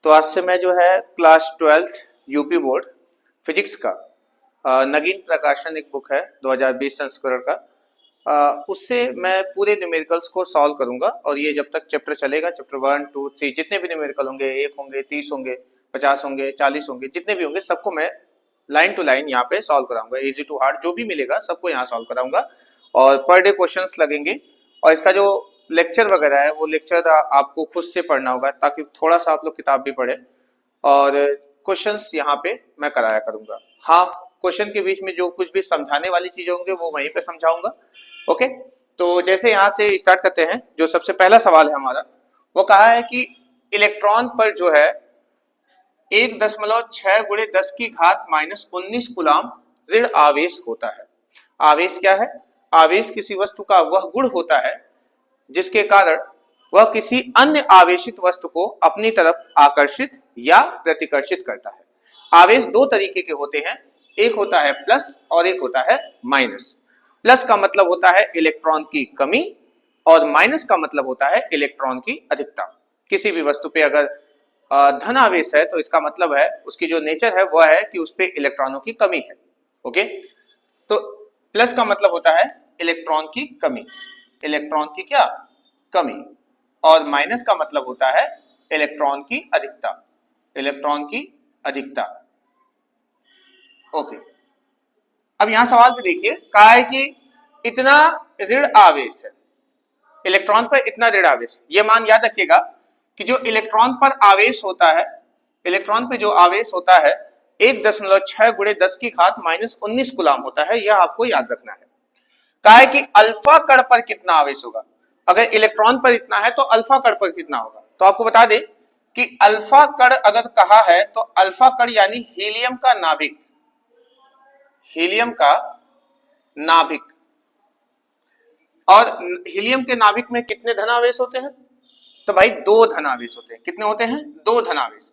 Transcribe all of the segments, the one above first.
तो आज से मैं जो है class 12th UP board physics का नगीन प्रकाशन एक बुक है 2020 संस्करण का, उससे मैं पूरे न्यूमेरिकल्स को सॉल्व करूंगा। और ये जब तक चैप्टर चलेगा, चैप्टर 1 2 3 जितने भी न्यूमेरिकल होंगे, 1 होंगे, 30 होंगे, 50 होंगे, 40 होंगे, जितने भी होंगे सबको मैं लाइन टू लाइन यहाँ पे सॉल्व कराऊंगा। इजी टू हार्ड जो भी मिलेगा सबको यहाँ सॉल्व कराऊंगा और पर डे क्वेश्चंस लगेंगे। और इसका जो लेक्चर वगैरह है वो लेक्चर आपको खुद से पढ़ना होगा ताकि थोड़ा सा आप लोग किताब भी पढ़े और क्वेश्चंस यहाँ पे मैं कराया करूंगा। हाँ, क्वेश्चन के बीच में जो कुछ भी समझाने वाली चीजें होंगे वो वहीं पे समझाऊंगा। ओके, तो जैसे यहाँ से स्टार्ट करते हैं, जो सबसे पहला सवाल है हमारा वो कहा है कि इलेक्ट्रॉन पर जो है 1.6 गुणे 10 की घात -19 कूलाम ऋण आवेश होता है। आवेश क्या है? आवेश किसी वस्तु का वह गुण होता है जिसके कारण वह किसी अन्य आवेशित वस्तु को अपनी तरफ आकर्षित या प्रतिकर्षित करता है। आवेश दो तरीके के होते हैं, एक होता है प्लस और एक होता है माइनस। प्लस का मतलब होता है इलेक्ट्रॉन की कमी और माइनस का मतलब होता है इलेक्ट्रॉन की अधिकता। किसी भी वस्तु पे अगर धन आवेश है तो इसका मतलब है उसकी जो नेचर है वह है कि उस पे इलेक्ट्रॉनों की कमी है। ओके, तो प्लस का मतलब होता है इलेक्ट्रॉन की कमी, इलेक्ट्रॉन की क्या कमी, और माइनस का मतलब होता है इलेक्ट्रॉन की अधिकता, इलेक्ट्रॉन की अधिकता। ओके, अब यहां सवाल पे देखिए, कहा है कि इतना ऋण आवेश है, इलेक्ट्रॉन पर इतना ऋण आवेश। ये मान याद रखिएगा कि जो इलेक्ट्रॉन पर आवेश होता है, इलेक्ट्रॉन पे जो आवेश होता है 1.6 गुणे 10 की घात -19 कूलाम होता है, यह आपको याद रखना है। कहा है कि अल्फा कण पर कितना आवेश होगा। अगर इलेक्ट्रॉन पर इतना है तो अल्फा कण पर कितना होगा। तो आपको बता दें कि अल्फा कण अगर कहा है तो अल्फा कण यानी हीलियम का नाभिक, हीलियम का नाभिक। और हीलियम के नाभिक में कितने धनावेश होते हैं? तो भाई दो धनावेश होते हैं। कितने होते हैं? दो धनावेश।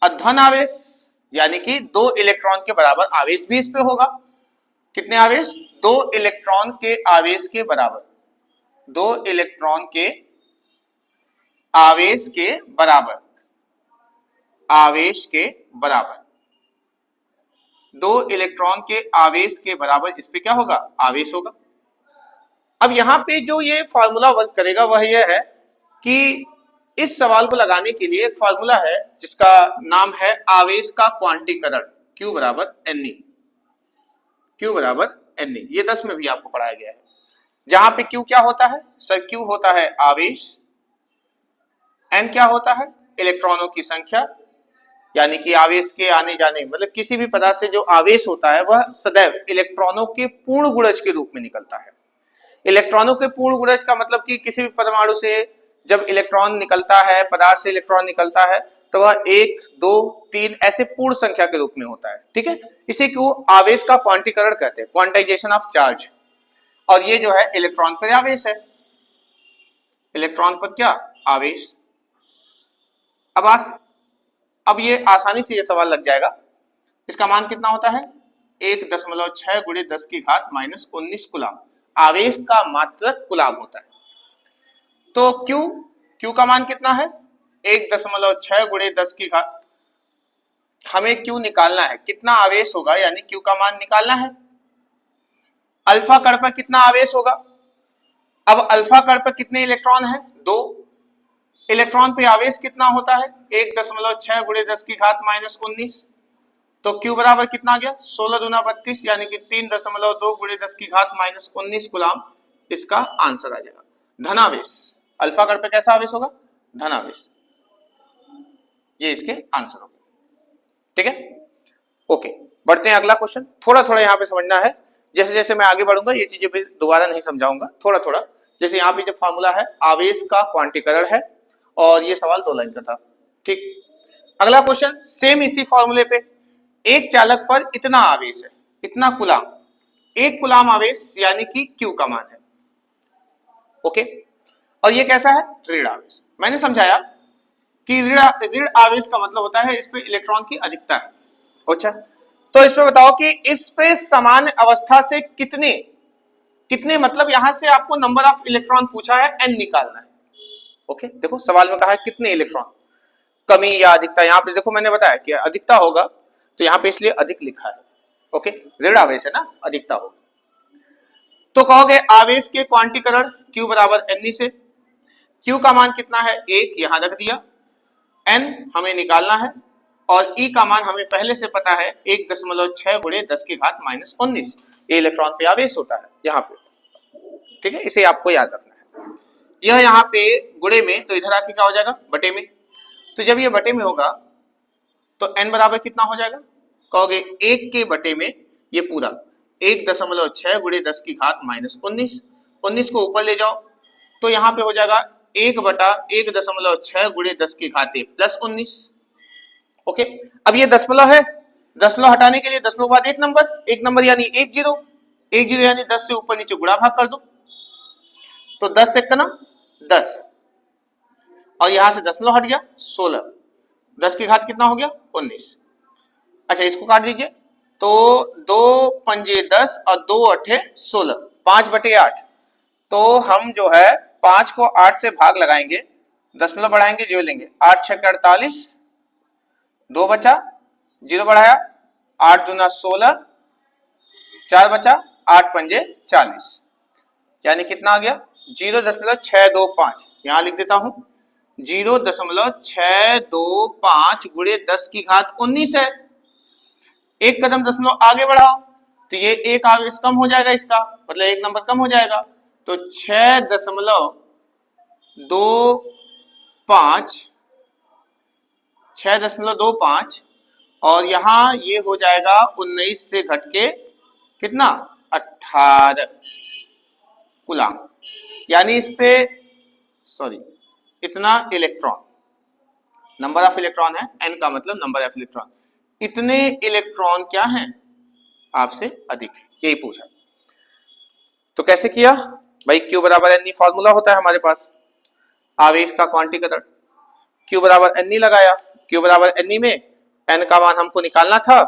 और धनावेश यानी कि 2 इलेक्ट्रॉन के बराबर आवेश भी इस पे होगा। कितने आवेश? 2 इलेक्ट्रॉन के आवेश के बराबर, 2 इलेक्ट्रॉन के आवेश के बराबर, आवेश के बराबर, 2 इलेक्ट्रॉन के आवेश के बराबर इस पे क्या होगा? आवेश होगा। अब यहां पे जो ये फॉर्मूला वर्क करेगा वह यह है कि इस सवाल को लगाने के लिए एक फॉर्मूला है जिसका नाम है आवेश का क्वांटीकरण, Q बराबर Ne, Q बराबर Ne। ये 10 में भी आपको पढ़ाया गया है। जहां पे Q क्या होता है सर? Q होता है आवेश, N क्या होता है? इलेक्ट्रॉनों की संख्या, यानी कि आवेश के आने जाने, मतलब किसी भी पदार्थ से जो आवेश होता है वह सदैव इलेक्ट्रॉनों के पूर्ण गुणज के रूप में निकलता है। इलेक्ट्रॉनों के पूर्ण गुणज का मतलब कि किसी भी परमाणु से जब इलेक्ट्रॉन निकलता है, पदार्थ से इलेक्ट्रॉन निकलता है, तो वह 1 2 3 ऐसे पूर्ण संख्या के रूप में होता है। ठीक है, इसे क्यों आवेश का क्वांटीकरण कहते हैं, क्वांटाइजेशन ऑफ चार्ज। और ये जो है इलेक्ट्रॉन पर आवेश है, इलेक्ट्रॉन पर क्या आवेश। अब ये आसानी से ये सवाल लग जाएगा। इसका मान कितना होता है? 1.6 गुणे 10 की घात -19 कूलाम। आवेश का मात्रक कूलाम होता है। तो Q का मान कितना है? 1.6 गुणे 10 की घात। हमें Q निकालना है, कितना आवेश होगा, यानी Q का मान निकालना है। अल्फा कण पर कितना आवेश होगा? अब अल्फा कण पर कितने इलेक्ट्रॉन है? 2। इलेक्ट्रॉन पे आवेश कितना होता है? 1.6 गुणे 10 की घात -19। तो Q बराबर कितना आ गया? 16 दूना 32, यानी कि 3.2 गुणे 10 की घात -19 कूलाम इसका आंसर आ जाएगा। धनावेश, अल्फा कण पे कैसा आवेश होगा? धनावेश। ये इसके आंसर होगा। ठीक है, ओके, बढ़ते हैं अगला क्वेश्चन। थोड़ा थोड़ा यहाँ पे समझना है, जैसे जैसे मैं आगे बढ़ूंगा ये चीजें भी दोबारा नहीं समझाऊंगा, थोड़ा थोड़ा। जैसे यहाँ पे जो फॉर्मूला है आवेश का क्वांटीकरण है और ये सवाल 2 लाइन का था। ठीक, अगला क्वेश्चन सेम इसी फॉर्मूले पे। एक चालक पर इतना आवेश है, इतना कूलाम, 1 कूलाम आवेश यानी कि Q का मान है। ओके, और ये कैसा है? ऋण आवेश। मैंने समझाया कि ऋण आवेश का मतलब होता है इस पे इलेक्ट्रॉन की अधिकता है। अच्छा, तो इस पे बताओ कि इस पे समान अवस्था से कितने कितने, मतलब यहां से आपको नंबर ऑफ इलेक्ट्रॉन पूछा है, N निकालना है। ओके, देखो सवाल में कहा है कितने इलेक्ट्रॉन, कमी या अधिकता, यहाँ पे देखो मैंने बताया कि अधिकता होगा तो यहाँ पे इसलिए अधिक लिखा है। ओके, ऋण आवेश है ना, अधिकता होगा। तो कहोगे आवेश के क्वांटीकरण Q बराबर N से। Q का मान कितना है, 1, यहां रख दिया। N हमें निकालना है और E का मान हमें पहले से पता है 1.6 गुणे 10 की घात -19। ये इलेक्ट्रॉन पे आवेश होता है यहाँ पे, ठीक है, इसे आपको याद रखना है। यह यहाँ पे गुणे में, तो इधर आके क्या हो जाएगा, बटे में। तो जब ये बटे में होगा तो N बराबर कितना हो जाएगा, कहोगे 1 के बटे में ये पूरा 1.6 गुणे 10 की घात -19। 19 को ऊपर ले जाओ तो यहाँ पे हो जाएगा 1/1.6 गुणे 10 की घात +19। ओके, अब ये दशमलव है, दशमलव हटाने के लिए दशमलव के बाद एक नंबर यानी 10 यानी 10 से ऊपर नीचे गुणा भाग कर दो, तो 10 से ना 10 और यहां से दशमलव हट गया 16, 10 की घात कितना हो गया 19। अच्छा, इसको काट दीजिए तो 2 पंजे 10 और 2 अठे 16, 5/8। तो हम जो है 5 को 8 से भाग लगाएंगे, दशमलव बढ़ाएंगे, जो लेंगे 8 6 48, 2 बचा, 0 बढ़ाया, 8 दूना 16, 4 बचा, 8 पंजे 40, यानी कितना आ गया 0.625। यहां लिख देता हूं 0.625 गुणे 10 की घात 19 है। एक कदम दशमलव आगे बढ़ाओ तो ये एक आवेश कम हो जाएगा, इसका मतलब एक नंबर कम हो जाएगा, तो 6.25 और यहां ये हो जाएगा 19 से घट के कितना 18 कूलाम, यानी इस पे इतना इलेक्ट्रॉन, नंबर ऑफ इलेक्ट्रॉन है, N का मतलब नंबर ऑफ इलेक्ट्रॉन, इतने इलेक्ट्रॉन क्या हैं आपसे अधिक है, यही पूछा। तो कैसे किया भाई, Q बराबर N फॉर्मूला होता है हमारे पास आवेश का क्वांटीकरण, Q बराबर N लगाया, Q बराबर N में N का मान हमको निकालना था,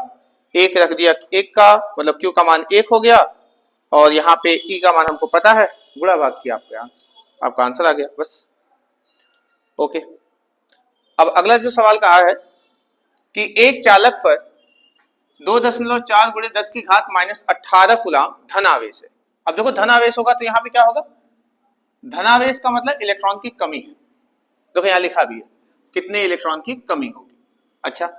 1 रख दिया, 1 का मतलब Q का मान 1 हो गया और यहाँ पे E का मान हमको पता है, गुणा भाग किया, आपका आंसर आ गया बस। ओके, अब अगला जो सवाल कहा है कि एक चालक पर 2.4 गुणे 10 की घात -18 कूलाम धन आवेश है। अब देखो धन आवेश होगा तो यहाँ पे क्या होगा, धनावेश का मतलब इलेक्ट्रॉन की कमी है, देखो यहाँ लिखा भी है कितने इलेक्ट्रॉन की कमी होगी। अच्छा,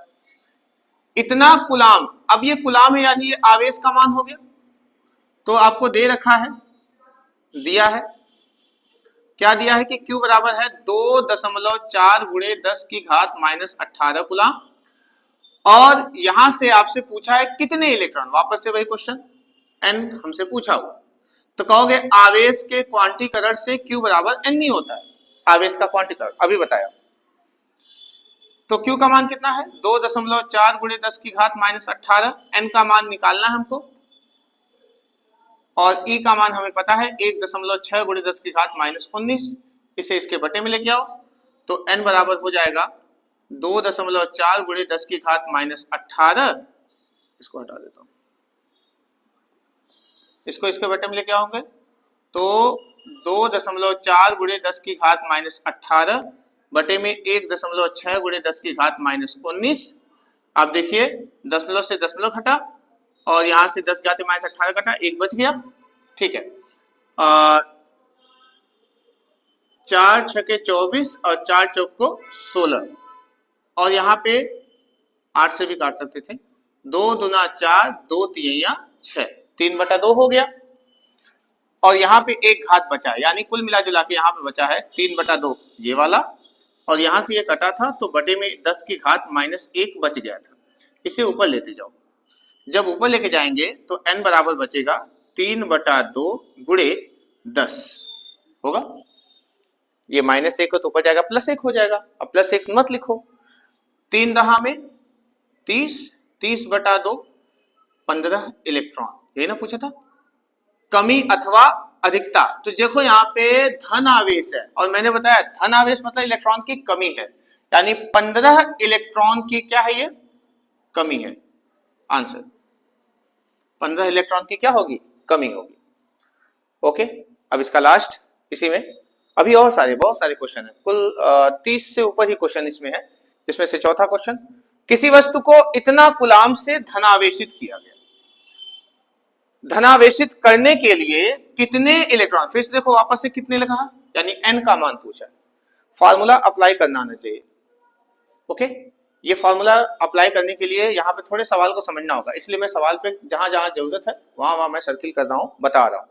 इतना कूलाम, अब ये कूलाम है यानी ये आवेश का मान हो गया, तो आपको दे रखा है, दिया है, क्या दिया है कि Q बराबर है 2.4 गुणे 10 की घात -18 कूलाम, और यहां से आपसे पूछा है कितने इलेक्ट्रॉन, वापस से वही क्वेश्चन, N हमसे पूछा हुआ, तो कहोगे आवेश के क्वांटीकरण से Q बराबर N होता है, आवेश का क्वांटीकरण अभी बताया। तो Q का मान कितना है 2.4 गुणे 10 की घात -18, N का मान निकालना है हमको और E का मान हमें पता है 1.6 गुणे 10 की घात -19, इसे इसके बटे में लेके आओ तो N बराबर हो जाएगा 2.4 गुणे 10 की घात -18, इसको हटा देता हूं, इसको इसके बटे में लेके आओगे तो 2.4 गुणे 10 की घात -18 बटे में 1.6 गुणे 10 की घात -19। आप देखिए दशमलव से दशमलव घटा और यहां से 10 घात -18 घटा, 1 बच गया, ठीक है। 4 छके 24 और 4 चौक को 16 और यहाँ पे 8 से भी काट सकते थे, 2 दूना 4, 2 तिहैया 6, 3/2 हो गया और यहाँ पे एक घात बचा है, यानी कुल मिला जुला के यहाँ पे बचा है 3/2 ये वाला, और यहाँ से ये कटा था तो बटे में 10 की घात -1 बच गया था, इसे ऊपर लेते जाओ, जब ऊपर लेके जाएंगे तो N बराबर बचेगा 3/2 गुणे 10 होगा, ये -1 तो ऊपर जाएगा +1 हो जाएगा, अब +1 मत लिखो, 3 दहा में 30, 30/2 15 इलेक्ट्रॉन, यही ना पूछा था, कमी अथवा अधिकता। तो देखो यहाँ पे धन आवेश है और मैंने बताया धन आवेश मतलब इलेक्ट्रॉन की कमी है, यानी 15 इलेक्ट्रॉन की क्या है, ये कमी है, आंसर 15 इलेक्ट्रॉन की क्या होगी, कमी होगी। ओके, अब इसका लास्ट, इसी में अभी और बहुत सारे क्वेश्चन है, कुल 30 से ऊपर ही क्वेश्चन इसमें है, इसमें से चौथा क्वेश्चन, किसी वस्तु को इतना कूलाम से धनावेशित किया गया, धनावेशित करने के लिए कितने इलेक्ट्रॉन, फिर से देखो वापस से कितने लगा, यानी n का मान पूछा, फार्मूला अप्लाई करना आना चाहिए। ओके, ये फार्मूला अप्लाई करने के लिए यहाँ पे थोड़े सवाल को समझना होगा, इसलिए मैं सवाल पे जहां जहां जरूरत है वहां वहां मैं सर्किल कर रहा हूं, बता रहा हूं,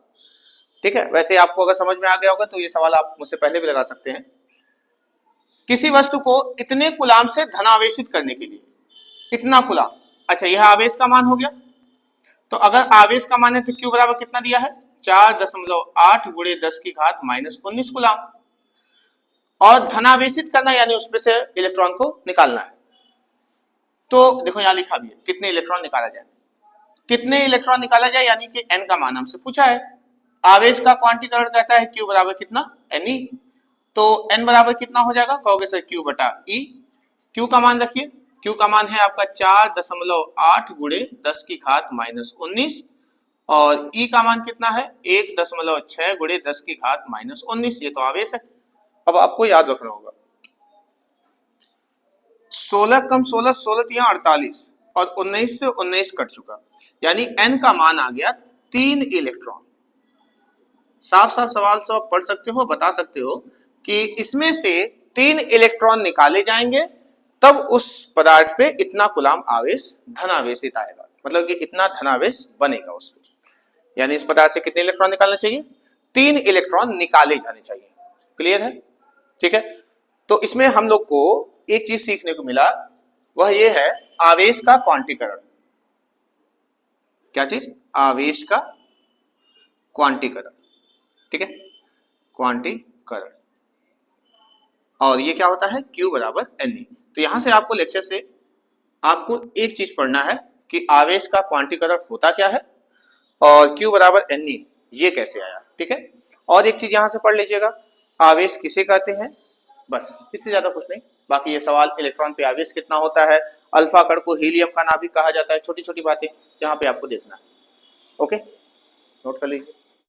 ठीक है। वैसे आपको अगर समझ में आ गया होगा तो ये सवाल आप मुझसे पहले भी लगा सकते हैं। किसी वस्तु को इतने कूलाम से धनावेशित करने के लिए, इतना कूलाम, अच्छा यह आवेश का मान हो गया, तो अगर आवेश का मान है तो Q बराबर कितना दिया है, 4.8 गुणे 10 की घात -19 कूलाम, और धनावेशित करना यानी उसमें से इलेक्ट्रॉन को निकालना है। तो देखो यहां लिखा भी है कितने इलेक्ट्रॉन निकाला जाए, कितने इलेक्ट्रॉन निकाला जाए, यानी कि n का मान हमसे पूछा है। आवेश का क्वांटीकरण कहता है Q बराबर कितना, Ne, तो n बराबर कितना हो जाएगा, कहोगे सर Q बटा E। Q का मान रखिए, Q का मान है आपका 4.8 गुणे 10 की घात -19, और E का मान कितना है 1.6 गुणे 10 की घात -19, ये तो आवेश है। अब आपको याद रखना होगा 16 कम 16 16 48, और 19 से 19 कट चुका, यानी n का मान आ गया 3 इलेक्ट्रॉन। साफ साफ सवाल से आप पढ़ सकते हो, बता सकते हो कि इसमें से 3 इलेक्ट्रॉन निकाले जाएंगे, तब उस पदार्थ पे इतना कूलाम आवेश धनावेशित आएगा, मतलब कि इतना धनावेश बनेगा उस पे। यानी इस पदार्थ से कितने इलेक्ट्रॉन निकालने चाहिए, 3 इलेक्ट्रॉन निकाले जाने चाहिए। क्लियर है, ठीक है। तो इसमें हम लोग को एक चीज सीखने को मिला, वह ये है आवेश का क्वांटीकरण। क्या चीज, आवेश का क्वांटीकरण, ठीक है, क्वांटीकरण। और ये क्या होता है, Q बराबर Ne। तो यहां से आपको लेक्चर से आपको एक चीज पढ़ना है कि आवेश का क्वांटीकरण होता क्या है, और Q बराबर Ne ये कैसे आया, ठीक है। और एक चीज यहां से पढ़ लीजिएगा, आवेश किसे कहते हैं, बस इससे ज्यादा कुछ नहीं। बाकी ये सवाल इलेक्ट्रॉन पे आवेश कितना होता है, अल्फा कण को हीलियम का नाभिक कहा जाता है, छोटी छोटी बातें यहाँ पे आपको देखना है। ओके, नोट कर लीजिए।